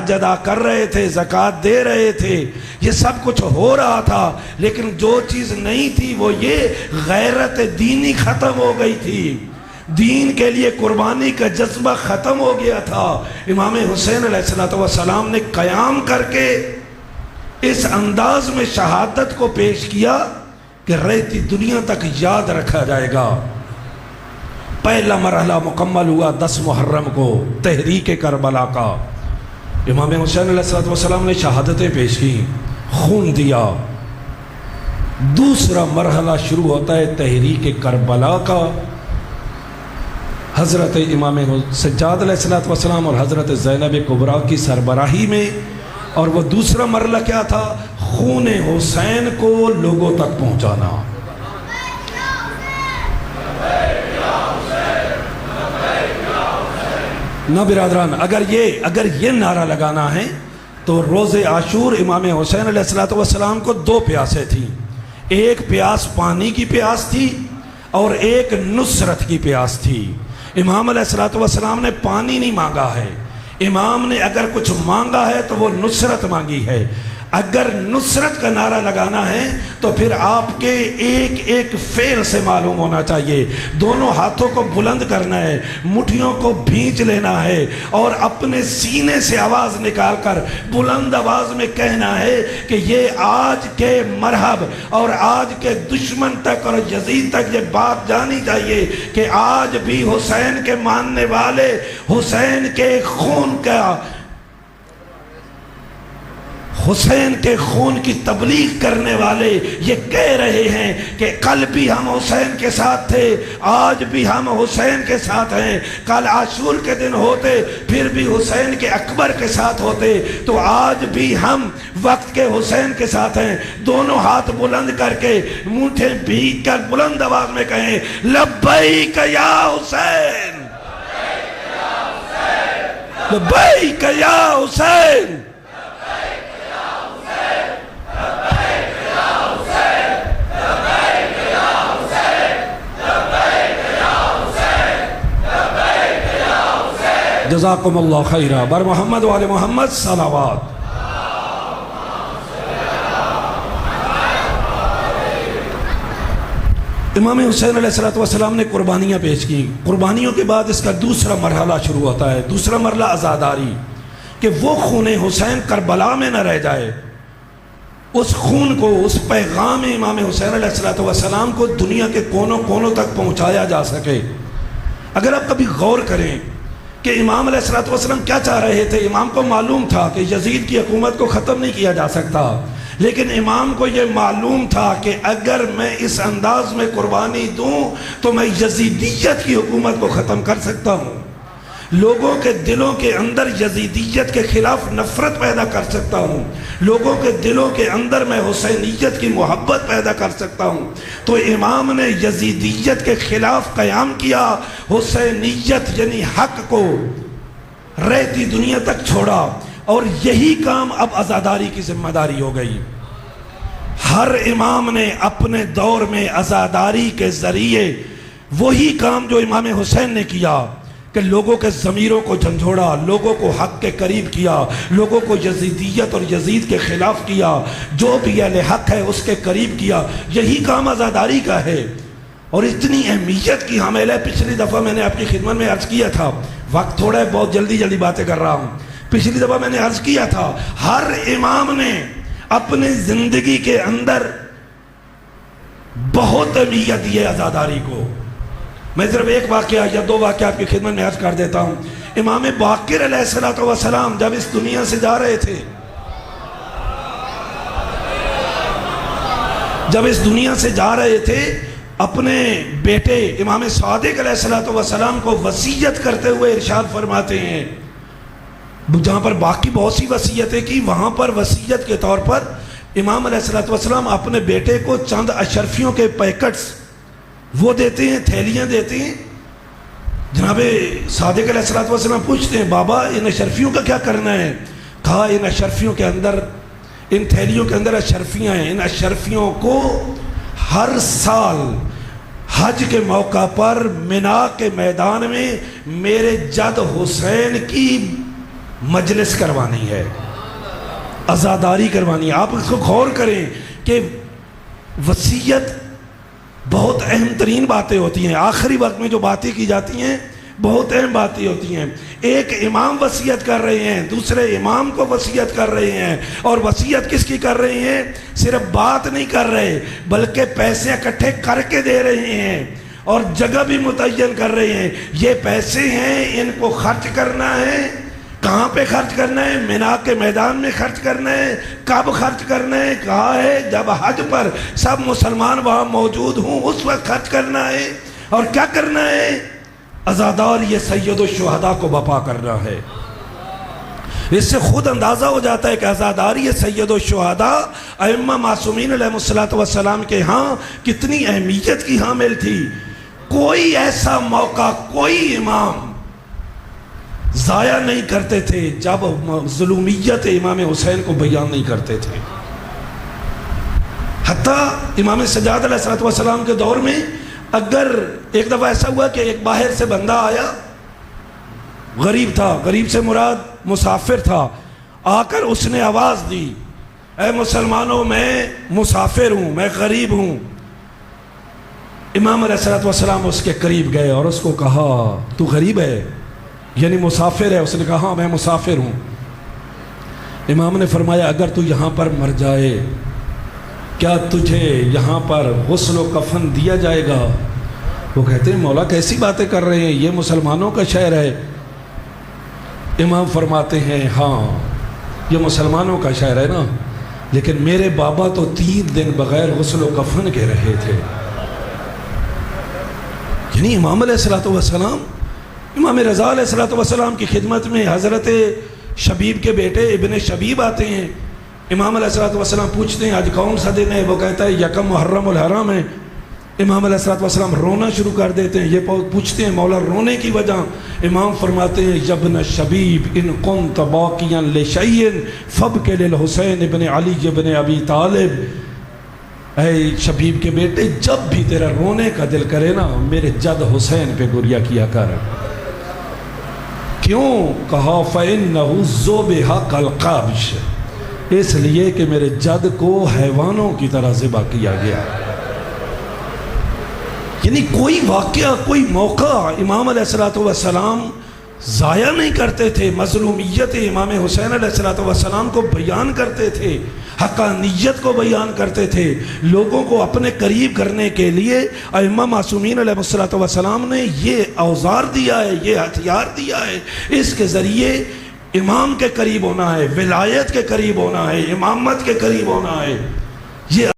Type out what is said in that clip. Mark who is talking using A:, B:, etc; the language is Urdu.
A: حج ادا کر رہے تھے، زکوٰۃ دے رہے تھے، یہ سب کچھ ہو رہا تھا، لیکن جو چیز نہیں تھی وہ یہ غیرت دینی ختم ہو گئی تھی، دین کے لیے قربانی کا جذبہ ختم ہو گیا تھا۔ امام حسین علیہ السلام نے قیام کر کے اس انداز میں شہادت کو پیش کیا کہ رہتی دنیا تک یاد رکھا جائے گا۔ پہلا مرحلہ مکمل ہوا 10 محرم کو تحریک کربلا کا۔ امام حسین علیہ السلام نے شہادتیں پیش کی، خون دیا۔ دوسرا مرحلہ شروع ہوتا ہے تحریک کربلا کا، حضرت امام سجاد علیہ السلام اور حضرت زینب کبریٰ کی سربراہی میں۔ اور وہ دوسرا مرحلہ کیا تھا؟ خون حسین کو لوگوں تک پہنچانا۔ نہ برادران، اگر یہ نعرہ لگانا ہے تو روز عاشور امام حسین علیہ السلام کو 2 پیاسیں تھیں، ایک پیاس پانی کی پیاس تھی اور ایک نصرت کی پیاس تھی۔ امام علیہ السلام نے پانی نہیں مانگا ہے، امام نے اگر کچھ مانگا ہے تو وہ نصرت مانگی ہے۔ اگر نصرت کا نعرہ لگانا ہے تو پھر آپ کے ایک ایک فعل سے معلوم ہونا چاہیے۔ دونوں ہاتھوں کو بلند کرنا ہے، مٹھیوں کو بھینچ لینا ہے اور اپنے سینے سے آواز نکال کر بلند آواز میں کہنا ہے کہ یہ آج کے مرحب اور آج کے دشمن تک اور یزید تک یہ بات جانی چاہیے کہ آج بھی حسین کے ماننے والے، حسین کے خون کی تبلیغ کرنے والے یہ کہہ رہے ہیں کہ کل بھی ہم حسین کے ساتھ تھے، آج بھی ہم حسین کے ساتھ ہیں، کل عاشور کے دن ہوتے پھر بھی حسین کے اکبر کے ساتھ ہوتے، تو آج بھی ہم وقت کے حسین کے ساتھ ہیں۔ دونوں ہاتھ بلند کر کے مونٹھیں بھیگ کر بلند آواز میں کہیں لبیک یا حسین، لبیک یا حسین۔ جزاکم اللہ خیرہ۔ بر محمد و آل محمد صلوات۔ امام حسین علیہ السلام نے قربانیاں پیش کی۔ قربانیوں کے بعد اس کا دوسرا مرحلہ شروع ہوتا ہے، دوسرا مرحلہ عزاداری، کہ وہ خون حسین کربلا میں نہ رہ جائے، اس خون کو، اس پیغام امام حسین علیہ السلام کو دنیا کے کونوں کونوں تک پہنچایا جا سکے۔ اگر آپ کبھی غور کریں کہ امام علیہ السلام کیا چاہ رہے تھے، امام کو معلوم تھا کہ یزید کی حکومت کو ختم نہیں کیا جا سکتا، لیکن امام کو یہ معلوم تھا کہ اگر میں اس انداز میں قربانی دوں تو میں یزیدیت کی حکومت کو ختم کر سکتا ہوں، لوگوں کے دلوں کے اندر یزیدیت کے خلاف نفرت پیدا کر سکتا ہوں، لوگوں کے دلوں کے اندر میں حسینیت کی محبت پیدا کر سکتا ہوں۔ تو امام نے یزیدیت کے خلاف قیام کیا، حسینیت یعنی حق کو رہتی دنیا تک چھوڑا، اور یہی کام اب عزاداری کی ذمہ داری ہو گئی۔ ہر امام نے اپنے دور میں عزاداری کے ذریعے وہی کام جو امام حسین نے کیا کہ لوگوں کے ضمیروں کو جھنجھوڑا، لوگوں کو حق کے قریب کیا، لوگوں کو یزیدیت اور یزید کے خلاف کیا، جو بھی اہل حق ہے اس کے قریب کیا۔ یہی کام عزاداری کا ہے، اور اتنی اہمیت کی حامل ہے۔ پچھلی دفعہ میں نے اپنی خدمت میں عرض کیا تھا، وقت تھوڑا ہے، بہت جلدی باتیں کر رہا ہوں۔ پچھلی دفعہ میں نے عرض کیا تھا ہر امام نے اپنی زندگی کے اندر بہت اہمیت دی ہے عزاداری کو۔ میں صرف ایک واقعہ یا 2 واقعہ آپ کی خدمت میں عرض کر دیتا ہوں۔ امام باقر علیہ السلام جب اس دنیا سے جا رہے تھے، اپنے بیٹے امام صادق علیہ السلام کو وصیت کرتے ہوئے ارشاد فرماتے ہیں، جہاں پر باقی بہت سی وصیتیں کی، وہاں پر وصیت کے طور پر امام علیہ السلام اپنے بیٹے کو چند اشرفیوں کے پیکٹس وہ دیتے ہیں، تھیلیاں دیتے ہیں۔ جناب صادق علیہ السلام پوچھتے ہیں، بابا ان اشرفیوں کا کیا کرنا ہے؟ کہا ان اشرفیوں کے اندر، ان تھیلیوں کے اندر اشرفیاں ہیں، ان اشرفیوں کو ہر سال حج کے موقع پر منا کے میدان میں میرے جد حسین کی مجلس کروانی ہے، عزاداری کروانی ہے۔ آپ اس کو غور کریں کہ وصیت بہت اہم ترین باتیں ہوتی ہیں، آخری وقت میں جو باتیں کی جاتی ہیں بہت اہم باتیں ہوتی ہیں۔ ایک امام وصیت کر رہے ہیں، دوسرے امام کو وصیت کر رہے ہیں، اور وصیت کس کی کر رہے ہیں؟ صرف بات نہیں کر رہے بلکہ پیسے اکٹھے کر کے دے رہے ہیں، اور جگہ بھی متعین کر رہے ہیں۔ یہ پیسے ہیں، ان کو خرچ کرنا ہے۔ کہاں پہ خرچ کرنا ہے؟ مینا کے میدان میں خرچ کرنا ہے۔ کب خرچ کرنا ہے؟ کہا ہے جب حج پر سب مسلمان وہاں موجود ہوں اس وقت خرچ کرنا ہے۔ اور کیا کرنا ہے؟ عزادار یہ سید الشہداء کو بپا کرنا ہے۔ اس سے خود اندازہ ہو جاتا ہے کہ عزاداری یہ سید الشہداء ائمہ معصومین علیہ السلام کے ہاں کتنی اہمیت کی حامل تھی۔ کوئی ایسا موقع کوئی امام ضائع نہیں کرتے تھے جب ظلومیت امام حسین کو بیان نہیں کرتے تھے۔ حتیٰ امام سجاد علیہ السلام کے دور میں اگر ایک دفعہ ایسا ہوا کہ ایک باہر سے بندہ آیا، غریب تھا، غریب سے مراد مسافر تھا، آ کر اس نے آواز دی، اے مسلمانوں میں مسافر ہوں، میں غریب ہوں۔ امام علیہ السلام اس کے قریب گئے اور اس کو کہا تو غریب ہے یعنی مسافر ہے؟ اس نے کہا ہاں میں مسافر ہوں۔ امام نے فرمایا اگر تو یہاں پر مر جائے کیا تجھے یہاں پر غسل و کفن دیا جائے گا؟ وہ کہتے ہیں مولا کیسی باتیں کر رہے ہیں، یہ مسلمانوں کا شہر ہے۔ امام فرماتے ہیں ہاں یہ مسلمانوں کا شہر ہے نا، لیکن میرے بابا تو 3 دن بغیر غسل و کفن کے رہے تھے۔ یعنی امام علیہ السلام، امام رضا علیہ السلام کی خدمت میں حضرت شبیب کے بیٹے ابن شبیب آتے ہیں۔ امام علیہ السلام پوچھتے ہیں آج کون سا دن ہے؟ وہ کہتا ہے 1 محرم الحرام ہے۔ امام علیہ السلام رونا شروع کر دیتے ہیں۔ یہ پوچھتے ہیں مولا رونے کی وجہ؟ امام فرماتے ہیں ابن شبیب ان کنت باقیا لشیء فابک للحسین ابن علی ابن ابی طالب۔ اے شبیب کے بیٹے جب بھی تیرا رونے کا دل کرے نا میرے جد حسین پہ گریہ کیا کر۔ کیوں؟ کہا فَإِنَّهُ ذُبِحَ كَالْقَابِشِ، اس لیے کہ میرے جد کو حیوانوں کی طرح ذبح کیا گیا۔ یعنی کوئی واقعہ کوئی موقع امام علیہ السلام ضائع نہیں کرتے تھے، مظلومیت امام حسین علیہ السلام کو بیان کرتے تھے، حقانیت کو بیان کرتے تھے۔ لوگوں کو اپنے قریب کرنے کے لیے ائمہ معصومین علیہ السلام نے یہ اوزار دیا ہے، یہ ہتھیار دیا ہے۔ اس کے ذریعے امام کے قریب ہونا ہے، ولایت کے قریب ہونا ہے، امامت کے قریب ہونا ہے۔ یہ